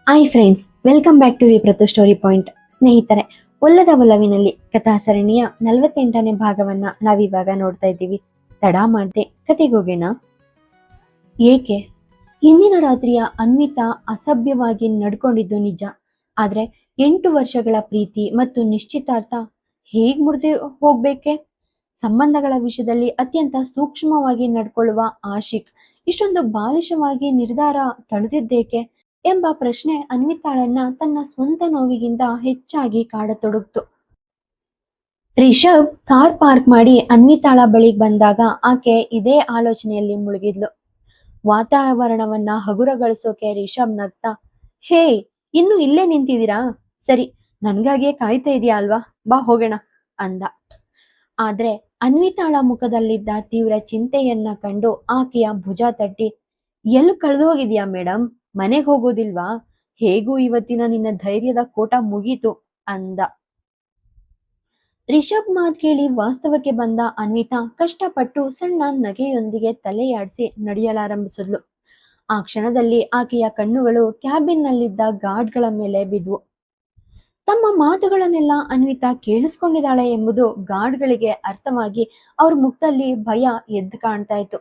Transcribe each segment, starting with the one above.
Hi friends, welcome back to ವಿಪ್ರತು story point. ಸ್ನೇಹಿತರೆ, ಒಲ್ಲದ ಒಲವಿನಲ್ಲಿ ಕಥಾ ಸರಣಿಯ 48ನೇ ಭಾಗವನ್ನ ನಾವಿವಾಗ ನೋಡ್ತಾ ಇದ್ದೀವಿ. ತಡ ಮಾಡದೆ ಕತೆಗೋಗೋಣ. ಏಕೆ? ಹಿಂದಿನ ರಾತ್ರಿಯ ಅನ್ವಿತಾ ಅಸಭ್ಯವಾಗಿ ನಡ್ಕೊಂಡಿದ್ದು ನಿಜ. ಆದ್ರೆ 8 ವರ್ಷಗಳ ಪ್ರೀತಿ ಮತ್ತು ನಿಶ್ಚಿತಾರ್ಥ ಹೇಗ್ ಮುರಿದು ಹೋಗ್ಬೇಕೆ? ಸಂಬಂಧಗಳ ವಿಷಯದಲ್ಲಿ ಅತ್ಯಂತ ಸೂಕ್ಷ್ಮವಾಗಿ ನಡ್ಕೊಳ್ಳುವ ಆಶಿಕ್ ಇಷ್ಟೊಂದು ಬಾಲಿಶವಾಗಿ ನಿರ್ಧಾರ ತಳೆದಿದ್ದೇಕೆ ಎಂಬ ಪ್ರಶ್ನೆ ಅನ್ವಿತಾಳನ್ನ ತನ್ನ ಸ್ವಂತ ನೋವಿಗಿಂತ ಹೆಚ್ಚಾಗಿ ಕಾಡತೊಡಗಿತು. ರಿಷಬ್ ಕಾರ್ ಪಾರ್ಕ್ ಮಾಡಿ ಅನ್ವಿತಾಳ ಬಳಿಗೆ ಬಂದಾಗ ಆಕೆ ಇದೇ ಆಲೋಚನೆಯಲ್ಲಿ ಮುಳುಗಿದ್ಲು. ವಾತಾವರಣವನ್ನ ಹಗುರಗೊಳಿಸೋಕೆ ರಿಷಬ್ ನಗ್ತಾ, ಹೇ, ಇನ್ನು ಇಲ್ಲೇ ನಿಂತಿದ್ದೀರಾ? ಸರಿ, ನನ್ಗಾಗೆ ಕಾಯ್ತಾ ಇದೆಯಾ ಅಲ್ವಾ, ಬಾ ಹೋಗೋಣ ಅಂದ. ಆದ್ರೆ ಅನ್ವಿತಾಳ ಮುಖದಲ್ಲಿದ್ದ ತೀವ್ರ ಚಿಂತೆಯನ್ನ ಕಂಡು ಆಕೆಯ ಭುಜ ತಟ್ಟಿ, ಎಲ್ಲಿ ಕಳೆದು ಹೋಗಿದ್ಯಾ ಮೇಡಮ್? ಮನೆಗೆ ಹೋಗೋದಿಲ್ವಾ? ಹೇಗೂ ಇವತ್ತಿನ ನಿನ್ನ ಧೈರ್ಯದ ಕೋಟ ಮುಗೀತು ಅಂದ. ರಿಷಬ್ ಮಾತ್ ಕೇಳಿ ವಾಸ್ತವಕ್ಕೆ ಬಂದ ಅನ್ವಿತಾ ಕಷ್ಟಪಟ್ಟು ಸಣ್ಣ ನಗೆಯೊಂದಿಗೆ ತಲೆಯಾಡಿಸಿ ನಡೆಯಲಾರಂಭಿಸಿದ್ಲು. ಆ ಕ್ಷಣದಲ್ಲಿ ಆಕೆಯ ಕಣ್ಣುಗಳು ಕ್ಯಾಬಿನ್ ನಲ್ಲಿದ್ದ ಗಾರ್ಡ್ಗಳ ಮೇಲೆ ಬಿದ್ವು. ತಮ್ಮ ಮಾತುಗಳನ್ನೆಲ್ಲ ಅನ್ವಿತಾ ಕೇಳಿಸ್ಕೊಂಡಿದ್ದಾಳೆ ಎಂಬುದು ಗಾರ್ಡ್ಗಳಿಗೆ ಅರ್ಥವಾಗಿ ಅವ್ರ ಮುಖದಲ್ಲಿ ಭಯ ಎದ್ದು ಕಾಣ್ತಾ ಇತ್ತು.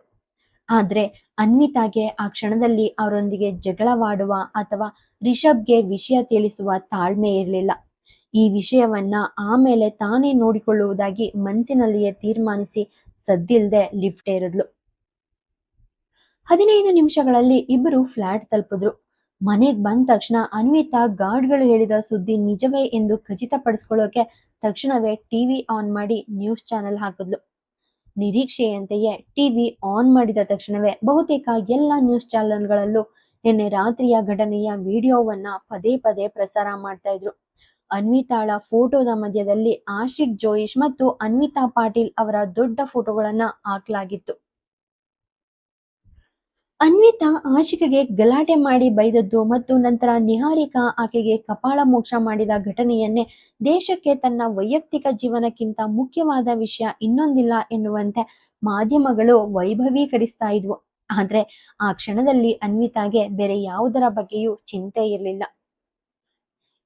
ಆದ್ರೆ ಅನ್ವಿತಾಗೆ ಆ ಕ್ಷಣದಲ್ಲಿ ಅವರೊಂದಿಗೆ ಜಗಳವಾಡುವ ಅಥವಾ ರಿಷಬ್ಗೆ ವಿಷಯ ತಿಳಿಸುವ ತಾಳ್ಮೆ ಇರಲಿಲ್ಲ. ಈ ವಿಷಯವನ್ನ ಆಮೇಲೆ ತಾನೇ ನೋಡಿಕೊಳ್ಳುವುದಾಗಿ ಮನಸ್ಸಿನಲ್ಲಿಯೇ ತೀರ್ಮಾನಿಸಿ ಸದ್ದಿಲ್ದೆ ಲಿಫ್ಟ್ ಏರಿದ್ಲು. 15 ನಿಮಿಷಗಳಲ್ಲಿ ಇಬ್ಬರು ಫ್ಲಾಟ್ ತಲುಪಿದ್ರು. ಮನೆಗ್ ಬಂದ ತಕ್ಷಣ ಅನ್ವಿತಾ ಗಾರ್ಡ್ಗಳು ಹೇಳಿದ ಸುದ್ದಿ ನಿಜವೇ ಎಂದು ಖಚಿತಪಡಿಸ್ಕೊಳ್ಳೋಕೆ ತಕ್ಷಣವೇ ಟಿವಿ ಆನ್ ಮಾಡಿ ನ್ಯೂಸ್ ಚಾನೆಲ್ ಹಾಕಿದ್ಲು. ನಿರೀಕ್ಷೆಯಂತೆಯೇ ಟಿವಿ ಆನ್ ಮಾಡಿದ ತಕ್ಷಣವೇ ಬಹುತೇಕ ಎಲ್ಲ ನ್ಯೂಸ್ ಚಾನೆಲ್ಗಳಲ್ಲೂ ನಿನ್ನೆ ರಾತ್ರಿಯ ಘಟನೆಯ ವಿಡಿಯೋವನ್ನ ಪದೇ ಪದೇ ಪ್ರಸಾರ ಮಾಡ್ತಾ ಇದ್ರು. ಅನ್ವಿತಾಳ ಫೋಟೋದ ಮಧ್ಯದಲ್ಲಿ ಆಶಿಕ್ ಜೋಯಿಶ್ ಮತ್ತು ಅನ್ವಿತಾ ಪಾಟೀಲ್ ಅವರ ದೊಡ್ಡ ಫೋಟೋಗಳನ್ನ ಹಾಕಲಾಗಿತ್ತು. ಅನ್ವಿತಾ ಆಶಿಕ್ಗೆ ಗಲಾಟೆ ಮಾಡಿ ಬೈದದ್ದು ಮತ್ತು ನಂತರ ನಿಹಾರಿಕಾ ಆಕೆಗೆ ಕಪಾಳ ಮೋಕ್ಷ ಮಾಡಿದ ಘಟನೆಯನ್ನೇ ದೇಶಕ್ಕೆ ತನ್ನ ವೈಯಕ್ತಿಕ ಜೀವನಕ್ಕಿಂತ ಮುಖ್ಯವಾದ ವಿಷಯ ಇನ್ನೊಂದಿಲ್ಲ ಎನ್ನುವಂತೆ ಮಾಧ್ಯಮಗಳು ವೈಭವೀಕರಿಸ್ತಾ ಇದ್ವು. ಆದ್ರೆ ಆ ಕ್ಷಣದಲ್ಲಿ ಅನ್ವಿತಾಗೆ ಬೇರೆ ಯಾವುದರ ಬಗ್ಗೆಯೂ ಚಿಂತೆ ಇರಲಿಲ್ಲ.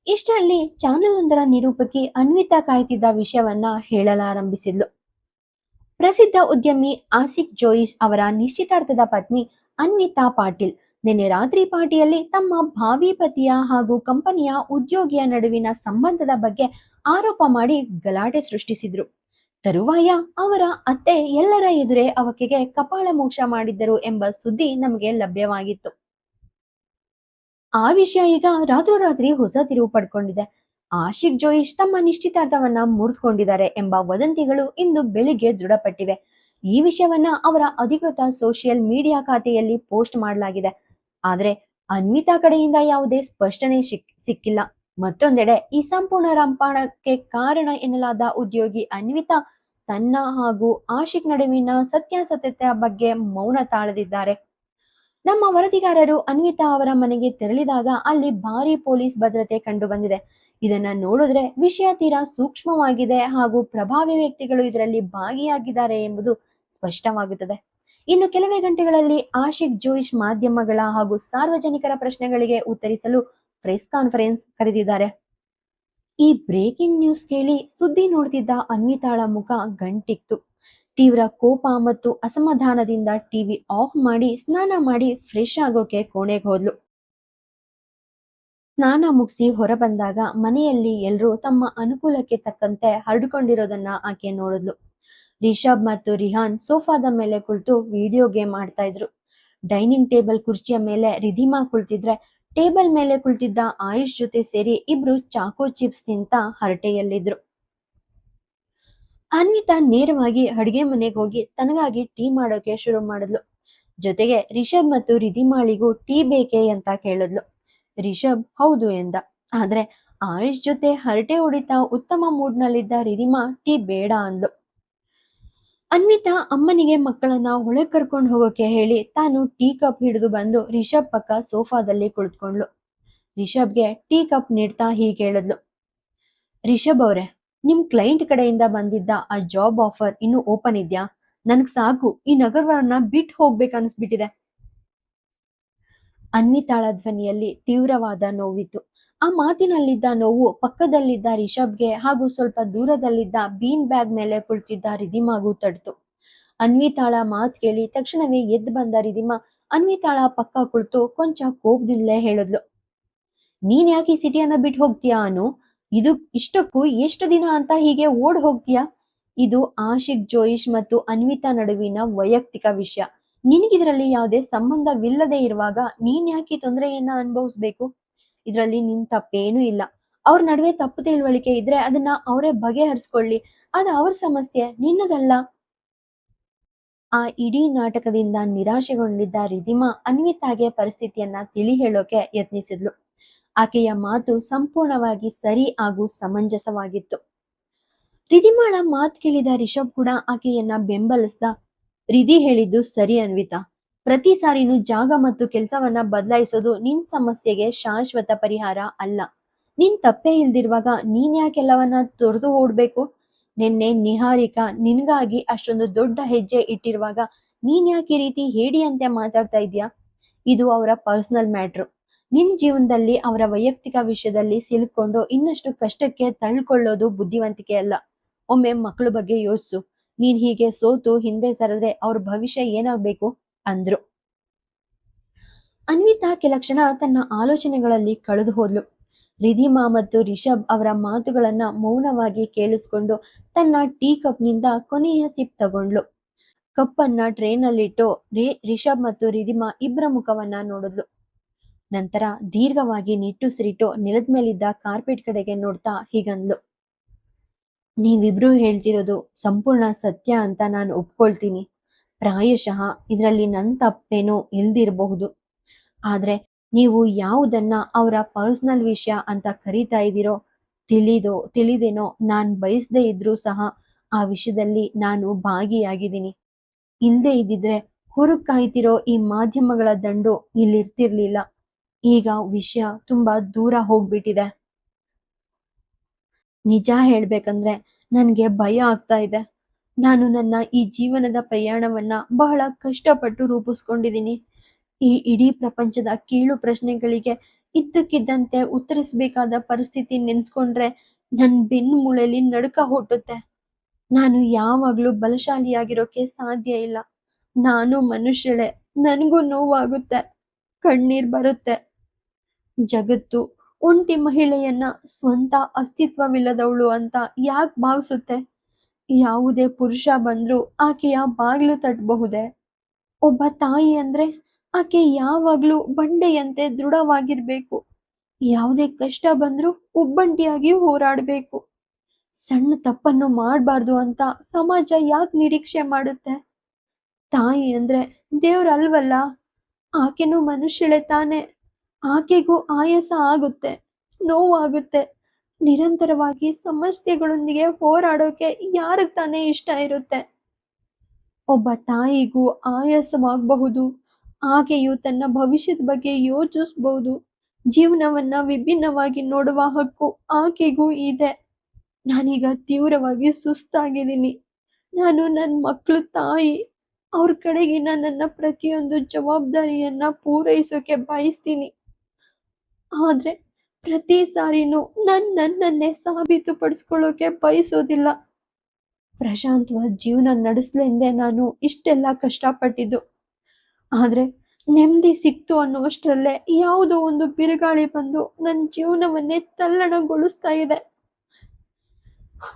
ಇಷ್ಟರಲ್ಲಿ ಚಾನೆಲ್ ಒಂದರ ನಿರೂಪಕಿ ಅನ್ವಿತಾ ಕಾಯ್ತಿದ್ದ ವಿಷಯವನ್ನ ಹೇಳಲಾರಂಭಿಸಿದ್ಲು. ಪ್ರಸಿದ್ಧ ಉದ್ಯಮಿ ಆಶಿಕ್ ಜೋಯಿಶ್ ಅವರ ನಿಶ್ಚಿತಾರ್ಥದ ಪತ್ನಿ ಅನ್ವಿತಾ ಪಾಟೀಲ್ ನಿನ್ನೆ ರಾತ್ರಿ ಪಾರ್ಟಿಯಲ್ಲಿ ತಮ್ಮ ಭಾವಿ ಪತಿಯ ಹಾಗೂ ಕಂಪನಿಯ ಉದ್ಯೋಗಿಯ ನಡುವಿನ ಸಂಬಂಧದ ಬಗ್ಗೆ ಆರೋಪ ಮಾಡಿ ಗಲಾಟೆ ಸೃಷ್ಟಿಸಿದ್ರು. ತರುವಾಯ ಅವರ ಅತ್ತೆ ಎಲ್ಲರ ಎದುರೇ ಆಕೆಗೆ ಕಪಾಳ ಮೋಕ್ಷ ಮಾಡಿದ್ದರು ಎಂಬ ಸುದ್ದಿ ನಮಗೆ ಲಭ್ಯವಾಗಿತ್ತು. ಆ ವಿಷಯ ಈಗ ರಾತ್ರೋರಾತ್ರಿ ಹೊಸ ತಿರುವು ಪಡ್ಕೊಂಡಿದೆ. ಆಶಿಕ್ ಜೋಯಿಶ್ ತಮ್ಮ ನಿಶ್ಚಿತಾರ್ಥವನ್ನ ಮುರಿದುಕೊಂಡಿದ್ದಾರೆ ಎಂಬ ವದಂತಿಗಳು ಇಂದು ಬೆಳಿಗ್ಗೆ ದೃಢಪಟ್ಟಿವೆ. ಈ ವಿಷಯವನ್ನ ಅವರ ಅಧಿಕೃತ ಸೋಷಿಯಲ್ ಮೀಡಿಯಾ ಖಾತೆಯಲ್ಲಿ ಪೋಸ್ಟ್ ಮಾಡಲಾಗಿದೆ. ಆದ್ರೆ ಅನ್ವಿತಾ ಕಡೆಯಿಂದ ಯಾವುದೇ ಸ್ಪಷ್ಟನೆ ಸಿಕ್ಕಿಲ್ಲ. ಮತ್ತೊಂದೆಡೆ ಈ ಸಂಪೂರ್ಣ ರಂಪಾಣಕ್ಕೆ ಕಾರಣ ಎನ್ನಲಾದ ಉದ್ಯೋಗಿ ಅನ್ವಿತಾ ತನ್ನ ಹಾಗೂ ಆಶಿಕ್ ನಡುವಿನ ಸತ್ಯಾಸತ್ಯತೆಯ ಬಗ್ಗೆ ಮೌನ ತಾಳದಿದ್ದಾರೆ. ನಮ್ಮ ವರದಿಗಾರರು ಅನ್ವಿತಾ ಅವರ ಮನೆಗೆ ತೆರಳಿದಾಗ ಅಲ್ಲಿ ಭಾರಿ ಪೊಲೀಸ್ ಭದ್ರತೆ ಕಂಡು ಬಂದಿದೆ. ಇದನ್ನ ನೋಡಿದ್ರೆ ವಿಷಯ ತೀರಾ ಸೂಕ್ಷ್ಮವಾಗಿದೆ ಹಾಗೂ ಪ್ರಭಾವಿ ವ್ಯಕ್ತಿಗಳು ಇದರಲ್ಲಿ ಭಾಗಿಯಾಗಿದ್ದಾರೆ ಎಂಬುದು ಸ್ಪಷ್ಟವಾಗುತ್ತದೆ. ಇನ್ನು ಕೆಲವೇ ಗಂಟೆಗಳಲ್ಲಿ ಆಶಿಕ್ ಜೋಯಿಶ್ ಮಾಧ್ಯಮಗಳ ಹಾಗೂ ಸಾರ್ವಜನಿಕರ ಪ್ರಶ್ನೆಗಳಿಗೆ ಉತ್ತರಿಸಲು ಪ್ರೆಸ್ ಕಾನ್ಫರೆನ್ಸ್ ಕರೆದಿದ್ದಾರೆ. ಈ ಬ್ರೇಕಿಂಗ್ ನ್ಯೂಸ್ ಕೇಳಿ ಸುದ್ದಿ ನೋಡ್ತಿದ್ದ ಅನ್ವಿತಾಳ ಮುಖ ಗಂಟಿಕ್ತು. ತೀವ್ರ ಕೋಪ ಮತ್ತು ಅಸಮಾಧಾನದಿಂದ ಟಿವಿ ಆಫ್ ಮಾಡಿ ಸ್ನಾನ ಮಾಡಿ ಫ್ರೆಶ್ ಆಗೋಕೆ ಕೋಣೆಗೆ ಹೋದ್ಲು. ಸ್ನಾನ ಮುಗಿಸಿ ಹೊರ ಬಂದಾಗ ಮನೆಯಲ್ಲಿ ಎಲ್ರೂ ತಮ್ಮ ಅನುಕೂಲಕ್ಕೆ ತಕ್ಕಂತೆ ಹರಡಿಕೊಂಡಿರೋದನ್ನ ಆಕೆ ನೋಡಿದ್ಲು. ರಿಷಬ್ ಮತ್ತು ರಿಹಾನ್ ಸೋಫಾದ ಮೇಲೆ ಕುಳಿತು ವಿಡಿಯೋ ಗೇಮ್ ಆಡ್ತಾ ಇದ್ರು. ಡೈನಿಂಗ್ ಟೇಬಲ್ ಕುರ್ಚಿಯ ಮೇಲೆ ರಿಧಿಮಾ ಕುಳಿತಿದ್ರೆ ಟೇಬಲ್ ಮೇಲೆ ಕುಳಿತಿದ್ದ ಆಯುಷ್ ಜೊತೆ ಸೇರಿ ಇಬ್ರು ಚಾಕೋ ಚಿಪ್ಸ್ ತಿಂತ ಹರಟೆಯಲ್ಲಿದ್ರು. ಅನ್ವಿತಾ ನೇರವಾಗಿ ಅಡಿಗೆ ಮನೆಗೆ ಹೋಗಿ ತನಗಾಗಿ ಟೀ ಮಾಡೋಕೆ ಶುರು ಮಾಡಿದ್ಲು. ಜೊತೆಗೆ ರಿಷಬ್ ಮತ್ತು ರಿಧಿಮಾಳಿಗೂ ಟೀ ಬೇಕೇ ಅಂತ ಕೇಳಿದ್ಲು. ರಿಷಬ್ ಹೌದು ಎಂದ. ಆದ್ರೆ ಆಯುಷ್ ಜೊತೆ ಹರಟೆ ಹೊಡಿತಾ ಉತ್ತಮ ಮೂಡ್ನಲ್ಲಿದ್ದ ರಿಧಿಮಾ ಟೀ ಬೇಡ ಅಂದ್ಲು. ಅನ್ವಿತಾ ಅಮ್ಮನಿಗೆ ಮಕ್ಕಳನ್ನ ಒಳಗೆ ಕರ್ಕೊಂಡು ಹೋಗೋಕೆ ಹೇಳಿ ತಾನು ಟೀ ಕಪ್ ಹಿಡಿದು ಬಂದು ರಿಷಬ್ ಪಕ್ಕ ಸೋಫಾದಲ್ಲಿ ಕುಳಿತುಕೊಂಡ್ಲು. ರಿಷಬ್ಗೆ ಟೀ ಕಪ್ ನೀಡ್ತಾ ಹೀಗೆ ಹೇಳಿದ್ಲು, ರಿಷಬ್ ಅವ್ರೆ, ನಿಮ್ ಕ್ಲೈಂಟ್ ಕಡೆಯಿಂದ ಬಂದಿದ್ದ ಆ ಜಾಬ್ ಆಫರ್ ಇನ್ನು ಓಪನ್ ಇದ್ಯಾ? ನನ್ಗ್ ಸಾಕು, ಈ ನಗರವನ್ನ ಬಿಟ್ಟು ಹೋಗ್ಬೇಕನ್ಸ್ಬಿಟ್ಟಿದೆ. ಅನ್ವಿತಾಳ ಧ್ವನಿಯಲ್ಲಿ ತೀವ್ರವಾದ ನೋವಿತ್ತು. ಆ ಮಾತಿನಲ್ಲಿದ್ದ ನೋವು ಪಕ್ಕದಲ್ಲಿದ್ದ ರಿಷಬ್‌ಗೆ ಹಾಗೂ ಸ್ವಲ್ಪ ದೂರದಲ್ಲಿದ್ದ ಬೀನ್ ಬ್ಯಾಗ್ ಮೇಲೆ ಕುಳಿತಿದ್ದ ರಿಧಿಮಾಗೂ ತಡ್ತು. ಅನ್ವಿತಾಳ ಮಾತ್ ಕೇಳಿ ತಕ್ಷಣವೇ ಎದ್ದು ಬಂದ ರಿಧಿಮಾ ಅನ್ವಿತಾಳ ಪಕ್ಕ ಕುಳಿತು ಕೊಂಚ ಕೋಪದಿಂದಲೇ ಹೇಳಿದ್ಲು. ನೀನ್ ಯಾಕೆ ಈ ಸಿಟಿಯನ್ನ ಬಿಟ್ಟು ಹೋಗ್ತೀಯಾ ಅನು? ಇದು ಇಷ್ಟಕ್ಕೂ ಎಷ್ಟು ದಿನ ಅಂತ ಹೀಗೆ ಓಡ್ ಹೋಗ್ತೀಯಾ? ಇದು ಆಶಿಕ್ ಜೋಯಿಶ್ ಮತ್ತು ಅನ್ವಿತಾ ನಡುವಿನ ವೈಯಕ್ತಿಕ ವಿಷಯ. ನಿನಗಿದ್ರಲ್ಲಿ ಯಾವುದೇ ಸಂಬಂಧವಿಲ್ಲದೆ ಇರುವಾಗ ನೀನ್ ಯಾಕೆ ಈ ತೊಂದರೆಯನ್ನ ಅನುಭವಿಸ್ಬೇಕು? ಇದ್ರಲ್ಲಿ ನಿನ್ ತಪ್ಪೇನೂ ಇಲ್ಲ. ಅವ್ರ ನಡುವೆ ತಪ್ಪು ತಿಳುವಳಿಕೆ ಇದ್ರೆ ಅದನ್ನ ಅವರೇ ಬಗೆಹರಿಸ್ಕೊಳ್ಳಿ. ಅದು ಅವ್ರ ಸಮಸ್ಯೆ, ನಿನ್ನದಲ್ಲ. ಆ ಇಡೀ ನಾಟಕದಿಂದ ನಿರಾಶೆಗೊಂಡಿದ್ದ ರಿಧಿಮಾ ಅನ್ವಿತಾಗೆ ಪರಿಸ್ಥಿತಿಯನ್ನ ತಿಳಿ ಹೇಳೋಕೆ ಯತ್ನಿಸಿದ್ಲು. ಆಕೆಯ ಮಾತು ಸಂಪೂರ್ಣವಾಗಿ ಸರಿ ಹಾಗೂ ಸಮಂಜಸವಾಗಿತ್ತು. ರಿಧಿಮಾಳ ಮಾತ್ ಕೇಳಿದ ರಿಷಬ್ ಕೂಡ ಆಕೆಯನ್ನ ಬೆಂಬಲಿಸ್ದ. ರಿಧಿ ಹೇಳಿದ್ದು ಸರಿ ಅನ್ವಿತಾ. ಪ್ರತಿ ಸಾರಿನೂ ಜಾಗ ಮತ್ತು ಕೆಲಸವನ್ನ ಬದಲಾಯಿಸೋದು ನಿನ್ ಸಮಸ್ಯೆಗೆ ಶಾಶ್ವತ ಪರಿಹಾರ ಅಲ್ಲ. ನಿನ್ ತಪ್ಪೇ ಇಲ್ದಿರುವಾಗ ನೀನ್ ಯಾಕೆಲ್ಲವನ್ನ ತೊರೆದು ಓಡ್ಬೇಕು? ನಿನ್ನೆ ನಿಹಾರಿಕಾ ನಿನ್ಗಾಗಿ ಅಷ್ಟೊಂದು ದೊಡ್ಡ ಹೆಜ್ಜೆ ಇಟ್ಟಿರುವಾಗ ನೀನ್ ಯಾಕೆ ಈ ರೀತಿ ಹೇಡಿಯಂತೆ ಮಾತಾಡ್ತಾ ಇದ್ಯಾ? ಇದು ಅವರ ಪರ್ಸನಲ್ ಮ್ಯಾಟ್ರು. ನಿನ್ ಜೀವನದಲ್ಲಿ ಅವರ ವೈಯಕ್ತಿಕ ವಿಷಯದಲ್ಲಿ ಸಿಲುಕೊಂಡು ಇನ್ನಷ್ಟು ಕಷ್ಟಕ್ಕೆ ತಳ್ಕೊಳ್ಳೋದು ಬುದ್ಧಿವಂತಿಕೆ ಅಲ್ಲ. ಒಮ್ಮೆ ಮಕ್ಕಳ ಬಗ್ಗೆ ಯೋಚಿಸು. ನೀನ್ ಹೀಗೆ ಸೋತು ಹಿಂದೆ ಸರಿದ್ರೆ ಅವ್ರ ಭವಿಷ್ಯ ಏನಾಗ್ಬೇಕು ಅಂದ್ರು. ಅನ್ವಿತಾ ಕೆಲ ಕ್ಷಣ ತನ್ನ ಆಲೋಚನೆಗಳಲ್ಲಿ ಕಳೆದು ಹೋದ್ಲು. ರಿಧಿಮಾ ಮತ್ತು ರಿಷಬ್ ಅವರ ಮಾತುಗಳನ್ನ ಮೌನವಾಗಿ ಕೇಳಿಸ್ಕೊಂಡು ತನ್ನ ಟೀ ಕಪ್ನಿಂದ ಕೊನೆಯ ಸಿಪ್ ತಗೊಂಡ್ಲು. ಕಪ್ಪನ್ನ ಟ್ರೇನಲ್ಲಿಟ್ಟು ರಿಷಬ್ ಮತ್ತು ರಿಧಿಮಾ ಇಬ್ಬರ ಮುಖವನ್ನ ನೋಡಿದ್ಲು. ನಂತರ ದೀರ್ಘವಾಗಿ ನಿಟ್ಟುಸಿರಿಟ್ಟು ನೆಲದ ಮೇಲಿದ್ದ ಕಾರ್ಪೆಟ್ ಕಡೆಗೆ ನೋಡ್ತಾ ಹೀಗಂದ್ಲು. ನೀವಿಬ್ರು ಹೇಳ್ತಿರೋದು ಸಂಪೂರ್ಣ ಸತ್ಯ ಅಂತ ನಾನು ಒಪ್ಕೊಳ್ತೀನಿ. ಪ್ರಾಯಶಃ ಇದರಲ್ಲಿ ನನ್ನ ತಪ್ಪೇನೋ ಇಲ್ದಿರಬಹುದು. ಆದ್ರೆ ನೀವು ಯಾವುದನ್ನ ಅವರ ಪರ್ಸನಲ್ ವಿಷಯ ಅಂತ ಕರೀತಾ ಇದ್ದೀರೋ ತಿಳಿದೇನೋ ನಾನ್ ಬಯಸದೇ ಇದ್ರೂ ಸಹ ಆ ವಿಷಯದಲ್ಲಿ ನಾನು ಭಾಗಿಯಾಗಿದ್ದೀನಿ. ಇಲ್ದೇ ಇದ್ದಿದ್ರೆ ಹೊರಗ್ ಕಾಯ್ತಿರೋ ಈ ಮಾಧ್ಯಮಗಳ ದಂಡು ಇಲ್ಲಿರ್ತಿರ್ಲಿಲ್ಲ. ಈಗ ವಿಷಯ ತುಂಬಾ ದೂರ ಹೋಗ್ಬಿಟ್ಟಿದೆ. ನಿಜ ಹೇಳ್ಬೇಕಂದ್ರೆ ನನ್ಗೆ ಭಯ ಆಗ್ತಾ ಇದೆ. ನಾನು ನನ್ನ ಈ ಜೀವನದ ಪ್ರಯಾಣವನ್ನ ಬಹಳ ಕಷ್ಟಪಟ್ಟು ರೂಪಿಸ್ಕೊಂಡಿದ್ದೀನಿ. ಈ ಇಡೀ ಪ್ರಪಂಚದ ಕೀಳು ಪ್ರಶ್ನೆಗಳಿಗೆ ಇದ್ದಕ್ಕಿದ್ದಂತೆ ಉತ್ತರಿಸಬೇಕಾದ ಪರಿಸ್ಥಿತಿ ನೆನ್ಸ್ಕೊಂಡ್ರೆ ನನ್ ಬೆನ್ನು ಮೂಳೆಯಲ್ಲಿ ನಡುಕ ಹುಟ್ಟುತ್ತೆ. ನಾನು ಯಾವಾಗ್ಲೂ ಬಲಶಾಲಿಯಾಗಿರೋಕೆ ಸಾಧ್ಯ ಇಲ್ಲ. ನಾನು ಮನುಷ್ಯಳೆ. ನನಗೂ ನೋವಾಗುತ್ತೆ, ಕಣ್ಣೀರ್ ಬರುತ್ತೆ. ಜಗತ್ತು ಒಂಟಿ ಮಹಿಳೆಯನ್ನ ಸ್ವಂತ ಅಸ್ತಿತ್ವವಿಲ್ಲದವಳು ಅಂತ ಯಾಕೆ ಭಾವಿಸುತ್ತೆ? ಯಾವುದೇ ಪುರುಷ ಬಂದ್ರೂ ಆಕೆಯ ಬಾಗಿಲು ತಟ್ಟಬಹುದೇ? ಒಬ್ಬ ತಾಯಿ ಅಂದ್ರೆ ಆಕೆ ಯಾವಾಗ್ಲೂ ಬಂಡೆಯಂತೆ ದೃಢವಾಗಿರ್ಬೇಕು. ಯಾವುದೇ ಕಷ್ಟ ಬಂದ್ರೂ ಒಬ್ಬಂಟಿಯಾಗಿ ಹೋರಾಡ್ಬೇಕು. ಸಣ್ಣ ತಪ್ಪನ್ನು ಮಾಡಬಾರ್ದು ಅಂತ ಸಮಾಜ ಯಾಕೆ ನಿರೀಕ್ಷೆ ಮಾಡುತ್ತೆ? ತಾಯಿ ಅಂದ್ರೆ ದೇವ್ರಲ್ವಲ್ಲ. ಆಕೆನೂ ಮನುಷ್ಯಳೆ ತಾನೆ. ಆಕೆಗೂ ಆಯಾಸ ಆಗುತ್ತೆ, ನೋವಾಗುತ್ತೆ. ನಿರಂತರವಾಗಿ ಸಮಸ್ಯೆಗಳೊಂದಿಗೆ ಹೋರಾಡೋಕೆ ಯಾರಿಗ್ ತಾನೇ ಇಷ್ಟ ಇರುತ್ತೆ? ಒಬ್ಬ ತಾಯಿಗೂ ಆಯಾಸವಾಗಬಹುದು. ಆಕೆಯು ತನ್ನ ಭವಿಷ್ಯದ ಬಗ್ಗೆ ಯೋಚಿಸಬಹುದು. ಜೀವನವನ್ನ ವಿಭಿನ್ನವಾಗಿ ನೋಡುವ ಹಕ್ಕು ಆಕೆಗೂ ಇದೆ. ನಾನೀಗ ತೀವ್ರವಾಗಿ ಸುಸ್ತಾಗಿದ್ದೀನಿ. ನಾನು ನನ್ನ ಮಕ್ಕಳು ತಾಯಿ. ಅವ್ರ ಕಡೆಗಿನ ನನ್ನ ಪ್ರತಿಯೊಂದು ಜವಾಬ್ದಾರಿಯನ್ನ ಪೂರೈಸೋಕೆ ಬಯಸ್ತೀನಿ. ಆದ್ರೆ ಪ್ರತಿ ಸಾರಿನೂ ನನ್ನನ್ನೇ ಸಾಬೀತುಪಡಿಸ್ಕೊಳ್ಳೋಕೆ ಬಯಸೋದಿಲ್ಲ. ಪ್ರಶಾಂತವಾದ ಜೀವನ ನಡೆಸ್ಲೆಂದೇ ನಾನು ಇಷ್ಟೆಲ್ಲ ಕಷ್ಟಪಟ್ಟಿದ್ದು. ಆದ್ರೆ ನೆಮ್ಮದಿ ಸಿಕ್ತು ಅನ್ನುವಷ್ಟರಲ್ಲೇ ಯಾವುದೋ ಒಂದು ಬಿರುಗಾಳಿ ಬಂದು ನನ್ನ ಜೀವನವನ್ನೇ ತಲ್ಲಣಗೊಳಿಸ್ತಾ ಇದೆ.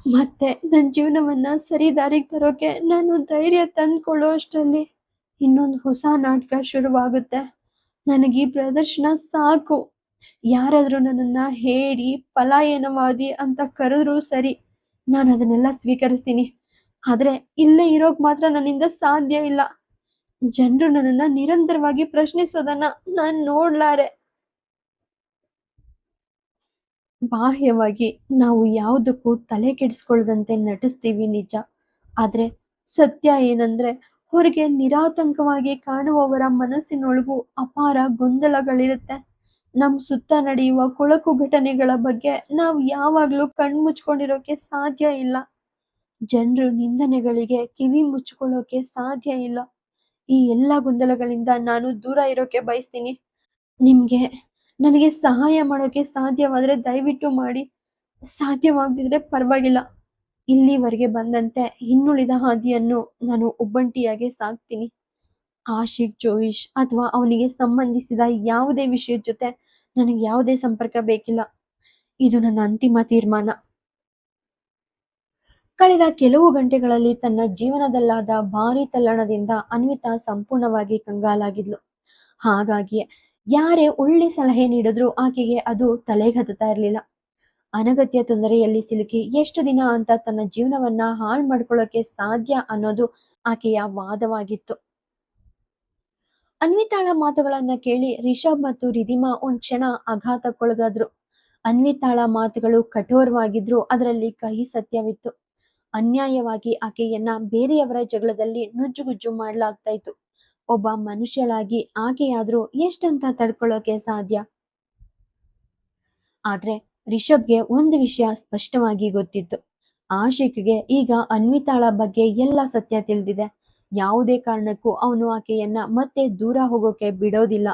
ಮತ್ತೆ ನನ್ನ ಜೀವನವನ್ನ ಸರಿ ದಾರಿಗೆ ತರೋಕೆ ನಾನು ಧೈರ್ಯ ತಂದ್ಕೊಳ್ಳೋ ಅಷ್ಟರಲ್ಲಿ ಇನ್ನೊಂದು ಹೊಸ ನಾಟಕ ಶುರುವಾಗುತ್ತೆ. ನನಗೆ ಈ ಪ್ರದರ್ಶನ ಸಾಕು. ಯಾರಾದ್ರೂ ನನ್ನನ್ನ ಹೇಳಿ ಪಲಾಯನವಾದಿ ಅಂತ ಕರೆದ್ರೂ ಸರಿ, ನಾನು ಅದನ್ನೆಲ್ಲ ಸ್ವೀಕರಿಸ್ತೀನಿ. ಆದ್ರೆ ಇಲ್ಲೇ ಇರೋಕ್ ಮಾತ್ರ ನನ್ನಿಂದ ಸಾಧ್ಯ ಇಲ್ಲ. ಜನರು ನನ್ನನ್ನ ನಿರಂತರವಾಗಿ ಪ್ರಶ್ನಿಸೋದನ್ನ ನಾನ್ ನೋಡ್ಲಾರೆ. ಬಾಹ್ಯವಾಗಿ ನಾವು ಯಾವುದಕ್ಕೂ ತಲೆ ಕೆಡಿಸ್ಕೊಳ್ದಂತೆ ನಟಿಸ್ತೀವಿ ನಿಜ. ಆದ್ರೆ ಸತ್ಯ ಏನಂದ್ರೆ ಹೊರಗೆ ನಿರಾತಂಕವಾಗಿ ಕಾಣುವವರ ಮನಸ್ಸಿನೊಳಗೂ ಅಪಾರ ಗೊಂದಲಗಳಿರುತ್ತೆ. ನಮ್ ಸುತ್ತ ನಡೆಯುವ ಕೊಳಕು ಘಟನೆಗಳ ಬಗ್ಗೆ ನಾವು ಯಾವಾಗ್ಲೂ ಕಣ್ಮುಚ್ಕೊಂಡಿರೋಕೆ ಸಾಧ್ಯ ಇಲ್ಲ. ಜನರು ನಿಂದನೆಗಳಿಗೆ ಕಿವಿ ಮುಚ್ಕೊಳ್ಳೋಕೆ ಸಾಧ್ಯ ಇಲ್ಲ. ಈ ಎಲ್ಲಾ ಗೊಂದಲಗಳಿಂದ ನಾನು ದೂರ ಇರೋಕೆ ಬಯಸ್ತೀನಿ. ನಿಮ್ಗೆ ನನಗೆ ಸಹಾಯ ಮಾಡೋಕೆ ಸಾಧ್ಯವಾದ್ರೆ ದಯವಿಟ್ಟು ಮಾಡಿ. ಸಾಧ್ಯವಾಗದಿದ್ರೆ ಪರವಾಗಿಲ್ಲ. ಇಲ್ಲಿವರೆಗೆ ಬಂದಂತೆ ಇನ್ನುಳಿದ ಹಾದಿಯನ್ನು ನಾನು ಒಬ್ಬಂಟಿಯಾಗೆ ಸಾಗ್ತೀನಿ. ಆಶಿಕ್ ಜೋಯಿಶ್ ಅಥವಾ ಅವನಿಗೆ ಸಂಬಂಧಿಸಿದ ಯಾವುದೇ ವಿಷಯದ ಜೊತೆ ನನಗೆ ಯಾವುದೇ ಸಂಪರ್ಕ ಬೇಕಿಲ್ಲ. ಇದು ನನ್ನ ಅಂತಿಮ ತೀರ್ಮಾನ. ಕಳೆದ ಕೆಲವು ಗಂಟೆಗಳಲ್ಲಿ ತನ್ನ ಜೀವನದಲ್ಲಾದ ಭಾರೀ ತಲ್ಲಣದಿಂದ ಅನ್ವಿತಾ ಸಂಪೂರ್ಣವಾಗಿ ಕಂಗಾಲಾಗಿದ್ಲು. ಹಾಗಾಗಿಯೇ ಯಾರೇ ಒಳ್ಳೆ ಸಲಹೆ ನೀಡಿದ್ರೂ ಆಕೆಗೆ ಅದು ತಲೆಗತ್ತುತ್ತಾ ಇರಲಿಲ್ಲ. ಅನಗತ್ಯ ತೊಂದರೆಯಲ್ಲಿ ಸಿಲುಕಿ ಎಷ್ಟು ದಿನ ಅಂತ ತನ್ನ ಜೀವನವನ್ನ ಹಾಳು ಮಾಡ್ಕೊಳ್ಳೋಕೆ ಸಾಧ್ಯ ಅನ್ನೋದು ಆಕೆಯ ವಾದವಾಗಿತ್ತು. ಅನ್ವಿತಾಳ ಮಾತುಗಳನ್ನ ಕೇಳಿ ರಿಷಬ್ ಮತ್ತು ರಿಧಿಮಾ ಒಂದ್ ಕ್ಷಣ ಆಘಾತಕ್ಕೊಳಗಾದ್ರು. ಅನ್ವಿತಾಳ ಮಾತುಗಳು ಕಠೋರವಾಗಿದ್ರು ಅದರಲ್ಲಿ ಕಹಿ ಸತ್ಯವಿತ್ತು. ಅನ್ಯಾಯವಾಗಿ ಆಕೆಯನ್ನ ಬೇರೆಯವರ ಜಗಳದಲ್ಲಿ ನುಜ್ಜುಗುಜ್ಜು ಮಾಡ್ಲಾಗ್ತಾ ಇತ್ತು. ಒಬ್ಬ ಮನುಷ್ಯಳಾಗಿ ಆಕೆಯಾದ್ರೂ ಎಷ್ಟಂತ ತಡ್ಕೊಳ್ಳೋಕೆ ಸಾಧ್ಯ? ಆದ್ರೆ ರಿಷಬ್ಗೆ ಒಂದು ವಿಷಯ ಸ್ಪಷ್ಟವಾಗಿ ಗೊತ್ತಿತ್ತು. ಆಶಿಕ್ಗೆ ಈಗ ಅನ್ವಿತಾಳ ಬಗ್ಗೆ ಎಲ್ಲ ಸತ್ಯ ತಿಳಿದಿದೆ. ಯಾವುದೇ ಕಾರಣಕ್ಕೂ ಅವನು ಆಕೆಯನ್ನ ಮತ್ತೆ ದೂರ ಹೋಗೋಕೆ ಬಿಡೋದಿಲ್ಲ.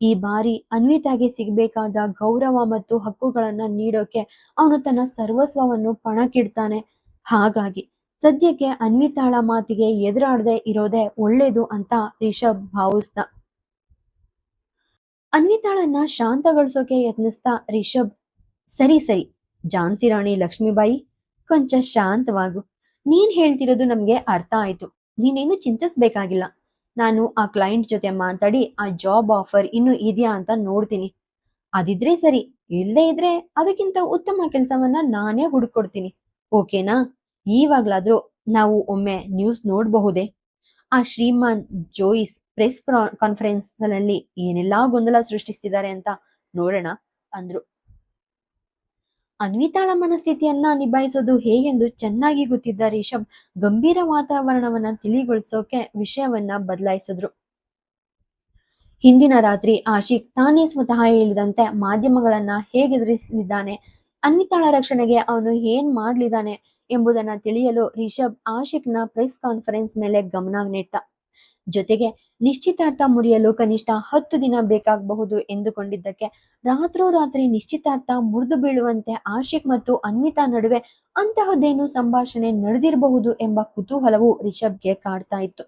ಈ ಬಾರಿ ಅನ್ವಿತಾಗೆ ಸಿಗ್ಬೇಕಾದ ಗೌರವ ಮತ್ತು ಹಕ್ಕುಗಳನ್ನ ನೀಡೋಕೆ ಅವನು ತನ್ನ ಸರ್ವಸ್ವವನ್ನು ಪಣಕ್ಕಿಡ್ತಾನೆ. ಹಾಗಾಗಿ ಸದ್ಯಕ್ಕೆ ಅನ್ವಿತಾಳ ಮಾತಿಗೆ ಎದುರಾಡದೆ ಇರೋದೇ ಒಳ್ಳೇದು ಅಂತ ರಿಷಬ್ ಭಾವಿಸ್ದ. ಅನ್ವಿತಾಳನ್ನ ಶಾಂತಗೊಳಿಸೋಕೆ ಯತ್ನಿಸ್ತಾ ರಿಷಬ್, ಸರಿ ಸರಿ ಝಾನ್ಸಿ ರಾಣಿ ಲಕ್ಷ್ಮೀಬಾಯಿ, ಕೊಂಚ ಶಾಂತವಾಗು. ನೀನ್ ಹೇಳ್ತಿರೋದು ನಮ್ಗೆ ಅರ್ಥ ಆಯ್ತು. ನೀನೇನು ಚಿಂತಿಸ್ಬೇಕಾಗಿಲ್ಲ. ನಾನು ಆ ಕ್ಲೈಂಟ್ ಜೊತೆ ಮಾತಾಡಿ ಆ ಜಾಬ್ ಆಫರ್ ಇನ್ನು ಇದೆಯಾ ಅಂತ ನೋಡ್ತೀನಿ. ಅದಿದ್ರೆ ಸರಿ, ಇಲ್ಲದೆ ಇದ್ರೆ ಅದಕ್ಕಿಂತ ಉತ್ತಮ ಕೆಲಸವನ್ನ ನಾನೇ ಹುಡುಕೊಡ್ತೀನಿ. ಓಕೆನಾ? ಈವಾಗ್ಲಾದ್ರೂ ನಾವು ಒಮ್ಮೆ ನ್ಯೂಸ್ ನೋಡಬಹುದೇ? ಆ ಶ್ರೀಮಾನ್ ಜೋಯಿಸ್ ಪ್ರೆಸ್ ಕಾನ್ಫರೆನ್ಸ್ ನಲ್ಲಿ ಏನೆಲ್ಲಾ ಗೊಂದಲ ಸೃಷ್ಟಿಸಿದ್ದಾರೆ ಅಂತ ನೋಡೋಣ ಅಂದ್ರು. ಅನ್ವಿತಾಳ ಮನಸ್ಥಿತಿಯನ್ನ ನಿಭಾಯಿಸೋದು ಹೇಗೆಂದು ಚೆನ್ನಾಗಿ ಗೊತ್ತಿದ್ದ ರಿಷಬ್ ಗಂಭೀರ ವಾತಾವರಣವನ್ನ ತಿಳಿಗೊಳಿಸೋಕೆ ವಿಷಯವನ್ನ ಬದಲಾಯಿಸಿದ್ರು. ಹಿಂದಿನ ರಾತ್ರಿ ಆಶಿಕ್ ತಾನೇ ಸ್ವತಃ ಹೇಳಿದಂತೆ ಮಾಧ್ಯಮಗಳನ್ನ ಹೇಗೆದುರಿಸಲಿದ್ದಾನೆ, ಅನ್ವಿತಾಳ ರಕ್ಷಣೆಗೆ ಅವನು ಏನ್ ಮಾಡ್ಲಿದ್ದಾನೆ ಎಂಬುದನ್ನ ತಿಳಿಯಲು ರಿಷಬ್ ಆಶಿಕ್ನ ಪ್ರೆಸ್ ಕಾನ್ಫರೆನ್ಸ್ ಮೇಲೆ ಗಮನ ನೆಟ್ಟ. ಜೊತೆಗೆ ನಿಶ್ಚಿತಾರ್ಥ ಮುರಿಯಲು ಕನಿಷ್ಠ 10 ದಿನ ಬೇಕಾಗಬಹುದು ಎಂದುಕೊಂಡಿದ್ದಕ್ಕೆ ರಾತ್ರೋರಾತ್ರಿ ನಿಶ್ಚಿತಾರ್ಥ ಮುರಿದು ಬೀಳುವಂತೆ ಆಶಿಕ್ ಮತ್ತು ಅನ್ವಿತಾ ನಡುವೆ ಅಂತಹದ್ದೇನು ಸಂಭಾಷಣೆ ನಡೆದಿರಬಹುದು ಎಂಬ ಕುತೂಹಲವು ರಿಷಬ್ಗೆ ಕಾಡ್ತಾ ಇತ್ತು.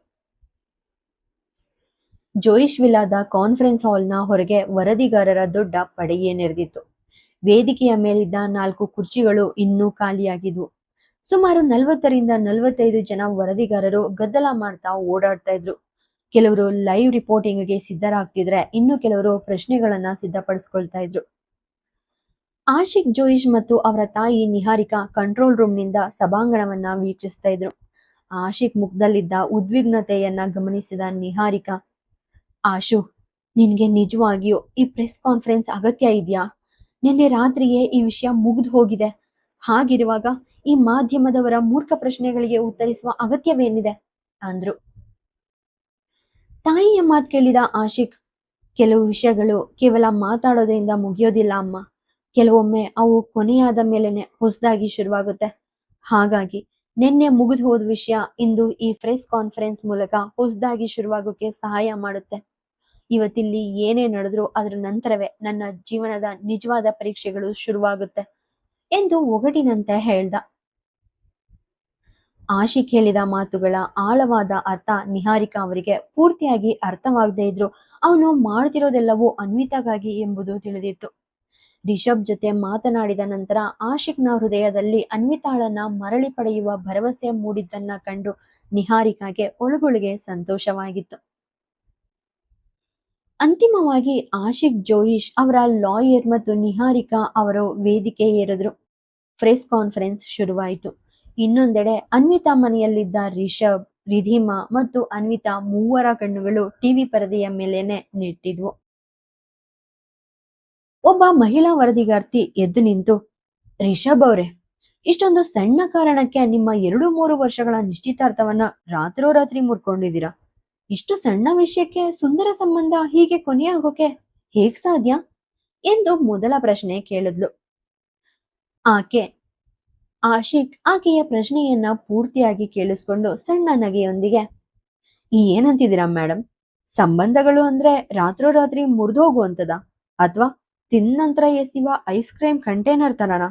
ಜೋಯಿಶ್ ವಿಲಾದ ಕಾನ್ಫರೆನ್ಸ್ ಹಾಲ್ನ ಹೊರಗೆ ವರದಿಗಾರರ ದೊಡ್ಡ ಪಡೆಯೇ ನೆರೆದಿತ್ತು. ವೇದಿಕೆಯ ಮೇಲಿದ್ದ 4 ಕುರ್ಚಿಗಳು ಇನ್ನೂ ಖಾಲಿಯಾಗಿದ್ವು. ಸುಮಾರು 40ರಿಂದ 45 ಜನ ವರದಿಗಾರರು ಗದ್ದಲ ಮಾಡ್ತಾ ಓಡಾಡ್ತಾ ಇದ್ರು. ಕೆಲವರು ಲೈವ್ ರಿಪೋರ್ಟಿಂಗ್ಗೆ ಸಿದ್ಧರಾಗ್ತಿದ್ರೆ ಇನ್ನು ಕೆಲವರು ಪ್ರಶ್ನೆಗಳನ್ನ ಸಿದ್ಧಪಡಿಸ್ಕೊಳ್ತಾ ಇದ್ರು. ಆಶಿಕ್ ಜೋಯಿಶ್ ಮತ್ತು ಅವರ ತಾಯಿ ನಿಹಾರಿಕಾ ಕಂಟ್ರೋಲ್ ರೂಮ್ನಿಂದ ಸಭಾಂಗಣವನ್ನ ವೀಕ್ಷಿಸ್ತಾ ಇದ್ರು. ಆಶಿಕ್ ಮುಖದಲ್ಲಿದ್ದ ಉದ್ವಿಗ್ನತೆಯನ್ನ ಗಮನಿಸಿದ ನಿಹಾರಿಕಾ, ಆಶು, ನಿನ್ಗೆ ನಿಜವಾಗಿಯೂ ಈ ಪ್ರೆಸ್ ಕಾನ್ಫರೆನ್ಸ್ ಅಗತ್ಯ ಇದೆಯಾ? ನಿನ್ನೆ ರಾತ್ರಿಯೇ ಈ ವಿಷಯ ಮುಗಿದು ಹೋಗಿದೆ. ಹಾಗಿರುವಾಗ ಈ ಮಾಧ್ಯಮದವರ ಮೂರ್ಖ ಪ್ರಶ್ನೆಗಳಿಗೆ ಉತ್ತರಿಸುವ ಅಗತ್ಯವೇನಿದೆ ಅಂದ್ರು. ತಾಯಿಯ ಮಾತು ಕೇಳಿದ ಆಶಿಕ್, ಕೆಲವು ವಿಷಯಗಳು ಕೇವಲ ಮಾತಾಡೋದ್ರಿಂದ ಮುಗಿಯೋದಿಲ್ಲ ಅಮ್ಮ. ಕೆಲವೊಮ್ಮೆ ಅವು ಕೊನೆಯಾದ ಮೇಲೆನೆ ಹೊಸದಾಗಿ ಶುರುವಾಗುತ್ತೆ. ಹಾಗಾಗಿ ನಿನ್ನೆ ಮುಗಿದು ಹೋದ ವಿಷಯ ಇಂದು ಈ ಪ್ರೆಸ್ ಕಾನ್ಫರೆನ್ಸ್ ಮೂಲಕ ಹೊಸದಾಗಿ ಶುರುವಾಗೋಕೆ ಸಹಾಯ ಮಾಡುತ್ತೆ. ಇವತ್ತಿಲ್ಲಿ ಏನೇ ನಡೆದ್ರೂ ಅದರ ನಂತರವೇ ನನ್ನ ಜೀವನದ ನಿಜವಾದ ಪರೀಕ್ಷೆಗಳು ಶುರುವಾಗುತ್ತೆ ಎಂದು ಒಗಟಿನಂತೆ ಹೇಳ್ದ. ಆಶಿಕ್ ಹೇಳಿದ ಮಾತುಗಳ ಆಳವಾದ ಅರ್ಥ ನಿಹಾರಿಕಾ ಅವರಿಗೆ ಪೂರ್ತಿಯಾಗಿ ಅರ್ಥವಾಗದೇ ಇದ್ರು ಅವನು ಮಾಡ್ತಿರೋದೆಲ್ಲವೂ ಅನ್ವಿತಾಗಾಗಿ ಎಂಬುದು ತಿಳಿದಿತ್ತು. ರಿಷಬ್ ಜೊತೆ ಮಾತನಾಡಿದ ನಂತರ ಆಶಿಕ್ನ ಹೃದಯದಲ್ಲಿ ಅನ್ವಿತಾಳನ್ನ ಮರಳಿ ಪಡೆಯುವ ಭರವಸೆ ಮೂಡಿದ್ದನ್ನ ಕಂಡು ನಿಹಾರಿಕಾಗೆ ಒಳಗೊಳಗೆ ಸಂತೋಷವಾಗಿತ್ತು. ಅಂತಿಮವಾಗಿ ಆಶಿಕ್ ಜೋಯಿಶ್ ಅವರ ಲಾಯರ್ ಮತ್ತು ನಿಹಾರಿಕಾ ಅವರು ವೇದಿಕೆ ಏರಿದ್ರು. ಪ್ರೆಸ್ ಕಾನ್ಫರೆನ್ಸ್ ಶುರುವಾಯಿತು. ಇನ್ನೊಂದೆಡೆ ಅನ್ವಿತಾ ಮನೆಯಲ್ಲಿದ್ದ ರಿಷಬ್, ರಿಧಿಮಾ ಮತ್ತು ಅನ್ವಿತಾ ಮೂವರ ಕಣ್ಣುಗಳು ಟಿವಿ ಪರದೆಯ ಮೇಲೇನೆ ನೆಟ್ಟಿದ್ವು. ಒಬ್ಬ ಮಹಿಳಾ ವರದಿಗಾರ್ತಿ ಎದ್ದು ನಿಂತು, ರಿಷಬ್ ಅವರೇ, ಇಷ್ಟೊಂದು ಸಣ್ಣ ಕಾರಣಕ್ಕೆ ನಿಮ್ಮ 2-3 ವರ್ಷಗಳ ನಿಶ್ಚಿತಾರ್ಥವನ್ನ ರಾತ್ರೋರಾತ್ರಿ ಮುರ್ಕೊಂಡಿದ್ದೀರಾ. ಇಷ್ಟು ಸಣ್ಣ ವಿಷಯಕ್ಕೆ ಸುಂದರ ಸಂಬಂಧ ಹೀಗೆ ಕೊನೆಯಾಗೋಕೆ ಹೇಗ್ ಸಾಧ್ಯ ಎಂದು ಮೊದಲ ಪ್ರಶ್ನೆ ಕೇಳಿದ್ಲು. ಆಶಿಕ್ ಆಕೆಯ ಪ್ರಶ್ನೆಯನ್ನ ಪೂರ್ತಿಯಾಗಿ ಕೇಳಿಸ್ಕೊಂಡು ಸಣ್ಣ ನಗೆಯೊಂದಿಗೆ, ಏನಂತಿದ್ದೀರಾ ಮೇಡಮ್? ಸಂಬಂಧಗಳು ಅಂದ್ರೆ ರಾತ್ರೋರಾತ್ರಿ ಮುರಿದೋಗುವಂತದ ಅಥವಾ ತಿಂದ ನಂತರ ಎಸೆಯುವ ಐಸ್ ಕ್ರೀಮ್ ಕಂಟೈನರ್ ತರನ?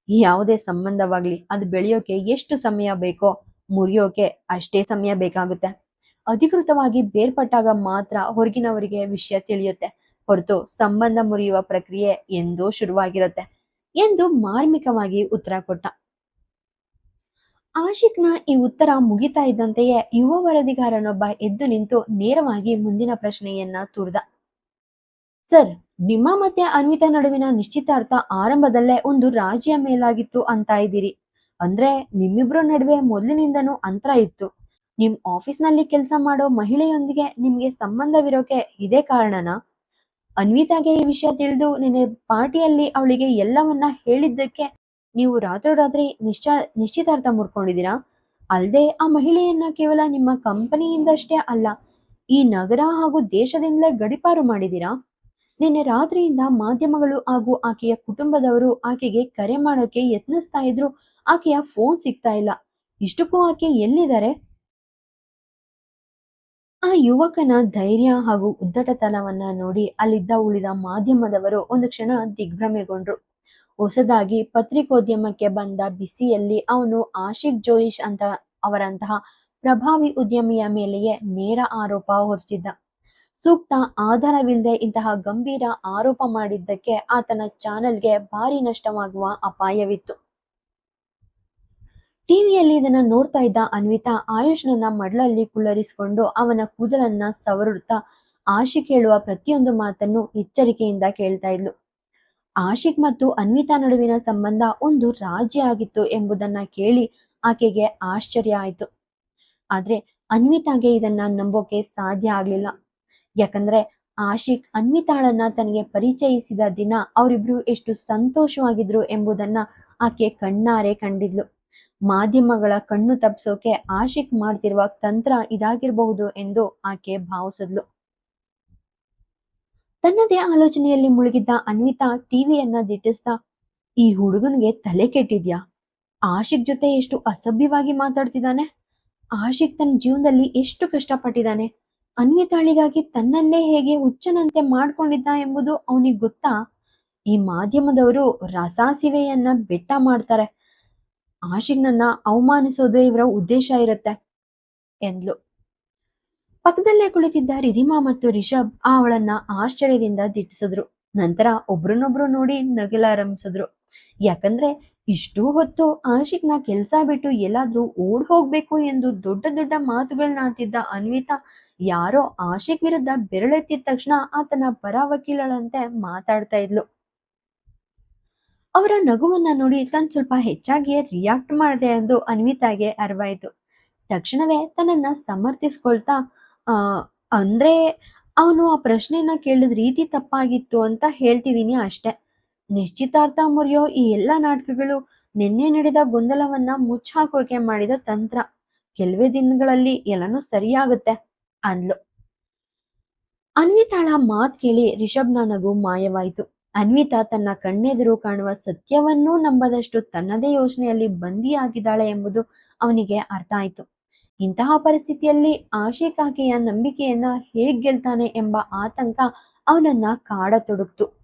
ಈ ಯಾವುದೇ ಸಂಬಂಧವಾಗ್ಲಿ ಅದು ಬೆಳೆಯೋಕೆ ಎಷ್ಟು ಸಮಯ ಬೇಕೋ ಮುರಿಯೋಕೆ ಅಷ್ಟೇ ಸಮಯ ಬೇಕಾಗುತ್ತೆ. ಅಧಿಕೃತವಾಗಿ ಬೇರ್ಪಟ್ಟಾಗ ಮಾತ್ರ ಹೊರಗಿನವರಿಗೆ ವಿಷಯ ತಿಳಿಯುತ್ತೆ, ಹೊರತು ಸಂಬಂಧ ಮುರಿಯುವ ಪ್ರಕ್ರಿಯೆ ಎಂದೋ ಶುರುವಾಗಿರುತ್ತೆ ಎಂದು ಮಾರ್ಮಿಕವಾಗಿ ಉತ್ತರ ಕೊಟ್ಟ. ಆಶಿಕ್‌ನ ಈ ಉತ್ತರ ಮುಗಿತಾ ಇದ್ದಂತೆಯೇ ಯುವ ವರದಿಗಾರನೊಬ್ಬ ಎದ್ದು ನಿಂತು ನೇರವಾಗಿ ಮುಂದಿನ ಪ್ರಶ್ನೆಯನ್ನ ತುರ್ದ. ಸರ್, ನಿಮ್ಮ ಮತ್ತೆ ಅನ್ವಿತಾ ನಡುವಿನ ನಿಶ್ಚಿತಾರ್ಥ ಆರಂಭದಲ್ಲೇ ಒಂದು ರಾಜಿಯ ಮೇಲಾಗಿತ್ತು ಅಂತ ಇದ್ದೀರಿ. ಅಂದ್ರೆ ನಿಮ್ಮಿಬ್ರ ನಡುವೆ ಮೊದಲಿನಿಂದನೂ ಅಂತರ ಇತ್ತು. ನಿಮ್ ಆಫೀಸ್ನಲ್ಲಿ ಕೆಲಸ ಮಾಡೋ ಮಹಿಳೆಯೊಂದಿಗೆ ನಿಮ್ಗೆ ಸಂಬಂಧವಿರೋಕೆ ಇದೇ ಕಾರಣನಾ? ಅನ್ವಿತಾಗೆ ಈ ವಿಷಯ ತಿಳಿದು ನಿನ್ನೆ ಪಾರ್ಟಿಯಲ್ಲಿ ಅವಳಿಗೆ ಎಲ್ಲವನ್ನ ಹೇಳಿದ್ದಕ್ಕೆ ನೀವು ರಾತ್ರೋರಾತ್ರಿ ನಿಶ್ಚಿತಾರ್ಥ ಮುರ್ಕೊಂಡಿದ್ದೀರಾ? ಅಲ್ಲದೆ ಆ ಮಹಿಳೆಯನ್ನ ಕೇವಲ ನಿಮ್ಮ ಕಂಪನಿಯಿಂದಷ್ಟೇ ಅಲ್ಲ, ಈ ನಗರ ಹಾಗೂ ದೇಶದಿಂದಲೇ ಗಡೀಪಾರು ಮಾಡಿದ್ದೀರಾ? ನಿನ್ನೆ ರಾತ್ರಿಯಿಂದ ಮಾಧ್ಯಮಗಳು ಹಾಗೂ ಆಕೆಯ ಕುಟುಂಬದವರು ಆಕೆಗೆ ಕರೆ ಮಾಡೋಕೆ ಯತ್ನಿಸ್ತಾ ಇದ್ರು, ಆಕೆಯ ಫೋನ್ ಸಿಗ್ತಾ ಇಲ್ಲ. ಇಷ್ಟಕ್ಕೂ ಆಕೆ ಎಲ್ಲಿದ್ದಾರೆ? ಆ ಯುವಕನ ಧೈರ್ಯ ಹಾಗೂ ಉದ್ದಟತನವನ್ನ ನೋಡಿ ಅಲ್ಲಿದ್ದ ಉಳಿದ ಮಾಧ್ಯಮದವರು ಒಂದು ಕ್ಷಣ ದಿಗ್ಭ್ರಮೆಗೊಂಡ್ರು. ಹೊಸದಾಗಿ ಪತ್ರಿಕೋದ್ಯಮಕ್ಕೆ ಬಂದ ಬಿಸಿಯಲ್ಲಿ ಅವನು ಆಶಿಕ್ ಜೋಯಿಶ್ ಅಂತ ಅವರಂತಹ ಪ್ರಭಾವಿ ಉದ್ಯಮಿಯ ಮೇಲೆಯೇ ನೇರ ಆರೋಪ ಹೊರಿಸಿದ್ದ. ಸೂಕ್ತ ಆಧಾರವಿಲ್ಲದೆ ಇಂತಹ ಗಂಭೀರ ಆರೋಪ ಮಾಡಿದ್ದಕ್ಕೆ ಆತನ ಚಾನೆಲ್ಗೆ ಭಾರಿ ನಷ್ಟವಾಗುವ ಅಪಾಯವಿತ್ತು. ಟಿವಿಯಲ್ಲಿ ಇದನ್ನ ನೋಡ್ತಾ ಇದ್ದ ಅನ್ವಿತಾ ಆಯುಷ್ನನ್ನ ಮಡ್ಲಲ್ಲಿ ಕುಳ್ಳರಿಸಿಕೊಂಡು ಅವನ ಕೂದಲನ್ನ ಸವರುತ್ತಾ ಆಶಿಕ್ ಹೇಳುವ ಪ್ರತಿಯೊಂದು ಮಾತನ್ನು ಎಚ್ಚರಿಕೆಯಿಂದ ಕೇಳ್ತಾ ಇದ್ಲು. ಆಶಿಕ್ ಮತ್ತು ಅನ್ವಿತಾ ನಡುವಿನ ಸಂಬಂಧ ಒಂದು ರಾಜಿ ಆಗಿತ್ತು ಎಂಬುದನ್ನ ಕೇಳಿ ಆಕೆಗೆ ಆಶ್ಚರ್ಯ ಆಯ್ತು. ಆದ್ರೆ ಅನ್ವಿತಾಗೆ ಇದನ್ನ ನಂಬೋಕೆ ಸಾಧ್ಯ ಆಗ್ಲಿಲ್ಲ. ಯಾಕಂದ್ರೆ ಆಶಿಕ್ ಅನ್ವಿತಾಳನ್ನ ತನಗೆ ಪರಿಚಯಿಸಿದ ದಿನ ಅವರಿಬ್ರು ಎಷ್ಟು ಸಂತೋಷವಾಗಿದ್ರು ಎಂಬುದನ್ನ ಆಕೆ ಕಣ್ಣಾರೆ ಕಂಡಿದ್ಲು. ಮಾಧ್ಯಮಗಳ ಕಣ್ಣು ತಪ್ಪಿಸೋಕೆ ಆಶಿಕ್ ಮಾಡ್ತಿರುವ ತಂತ್ರ ಇದಾಗಿರಬಹುದು ಎಂದು ಆಕೆ ಭಾವಿಸಿದ್ಲು. ತನ್ನದೇ ಆಲೋಚನೆಯಲ್ಲಿ ಮುಳುಗಿದ್ದ ಅನ್ವಿತಾ ಟಿವಿಯನ್ನ ದಿಟ್ಟಿಸ್ತಾ, ಈ ಹುಡುಗನ್ಗೆ ತಲೆ ಕೆಟ್ಟಿದ್ಯಾ? ಆಶಿಕ್ ಜೊತೆ ಎಷ್ಟು ಅಸಭ್ಯವಾಗಿ ಮಾತಾಡ್ತಿದ್ದಾನೆ. ಆಶಿಕ್ ತನ್ನ ಜೀವನದಲ್ಲಿ ಎಷ್ಟು ಕಷ್ಟಪಟ್ಟಿದ್ದಾನೆ. ಅನ್ವಿತಾಳಿಗಾಗಿ ತನ್ನನ್ನೇ ಹೇಗೆ ಹುಚ್ಚನಂತೆ ಮಾಡ್ಕೊಂಡಿದ್ದ ಎಂಬುದು ಅವನಿಗೆ ಗೊತ್ತಾ? ಈ ಮಾಧ್ಯಮದವರು ರಸಾಸಿವೆಯನ್ನ ಬೆಟ್ಟ ಮಾಡ್ತಾರೆ. ಆಶಿಕ್‌ನನ್ನ ಅವಮಾನಿಸೋದೇ ಇವರ ಉದ್ದೇಶ ಇರುತ್ತೆ ಎಂದ್ಲು. ಪಕ್ಕದಲ್ಲೇ ಕುಳಿತಿದ್ದ ರಿಧಿಮಾ ಮತ್ತು ರಿಷಬ್ ಅವಳನ್ನ ಆಶ್ಚರ್ಯದಿಂದ ದಿಟ್ಟಿಸಿದ್ರು. ನಂತರ ಒಬ್ರನ್ನೊಬ್ರು ನೋಡಿ ನಗಲಾರಂಭಿಸಿದ್ರು. ಯಾಕಂದ್ರೆ ಇಷ್ಟೂ ಹೊತ್ತು ಆಶಿಕ್‌ನ ಕೆಲ್ಸ ಬಿಟ್ಟು ಎಲ್ಲಾದ್ರೂ ಓಡ್ ಹೋಗ್ಬೇಕು ಎಂದು ದೊಡ್ಡ ದೊಡ್ಡ ಮಾತುಗಳನ್ನಾಡ್ತಿದ್ದ ಅನ್ವಿತಾ ಯಾರೋ ಆಶಿಕ್ ವಿರುದ್ಧ ಬೆರಳೆತ್ತಿದ ತಕ್ಷಣ ಆತನ ಪರ ವಕೀಲಳಂತೆ ಮಾತಾಡ್ತಾ ಇದ್ಲು. ಅವರ ನಗುವನ್ನ ನೋಡಿ ತಾನು ಸ್ವಲ್ಪ ಹೆಚ್ಚಾಗಿಯೇ ರಿಯಾಕ್ಟ್ ಮಾಡಿದೆ ಎಂದು ಅನ್ವಿತಾಗೆ ಅರಿವಾಯ್ತು. ತಕ್ಷಣವೇ ತನ್ನನ್ನ ಸಮರ್ಥಿಸ್ಕೊಳ್ತಾ ಆ ಅಂದ್ರೆ ಅವನು ಆ ಪ್ರಶ್ನೆಯನ್ನ ಕೇಳಿದ ರೀತಿ ತಪ್ಪಾಗಿತ್ತು ಅಂತ ಹೇಳ್ತಿದೀನಿ ಅಷ್ಟೆ. ನಿಶ್ಚಿತಾರ್ಥ ಮುರಿಯೋ ಈ ಎಲ್ಲ ನಾಟಕಗಳು ನಿನ್ನೆ ನಡೆದ ಗೊಂದಲವನ್ನ ಮುಚ್ಚಾಕೋಕೆ ಮಾಡಿದ ತಂತ್ರ. ಕೆಲವೇ ದಿನಗಳಲ್ಲಿ ಎಲ್ಲನೂ ಸರಿಯಾಗುತ್ತೆ ಅಂದ್ಲು. ಅನ್ವಿತಾಳ ಮಾತ್ ಕೇಳಿ ರಿಷಬ್ನ ನಗು ಮಾಯವಾಯಿತು. ಅನ್ವಿತಾ ತನ್ನ ಕಣ್ಣೆದುರು ಕಾಣುವ ಸತ್ಯವನ್ನೂ ನಂಬದಷ್ಟು ತನ್ನದೇ ಯೋಚನೆಯಲ್ಲಿ ಬಂದಿಯಾಗಿದ್ದಾಳೆ ಎಂಬುದು ಅವನಿಗೆ ಅರ್ಥ ಆಯ್ತು. ಇಂತಹ ಪರಿಸ್ಥಿತಿಯಲ್ಲಿ ಆಶಿಕ್ ಆಕೆಯ ನಂಬಿಕೆಯನ್ನ ಹೇಗ್ ಗೆಲ್ತಾನೆ ಎಂಬ ಆತಂಕ ಅವನನ್ನ ಕಾಡತೊಡಗ್ತು.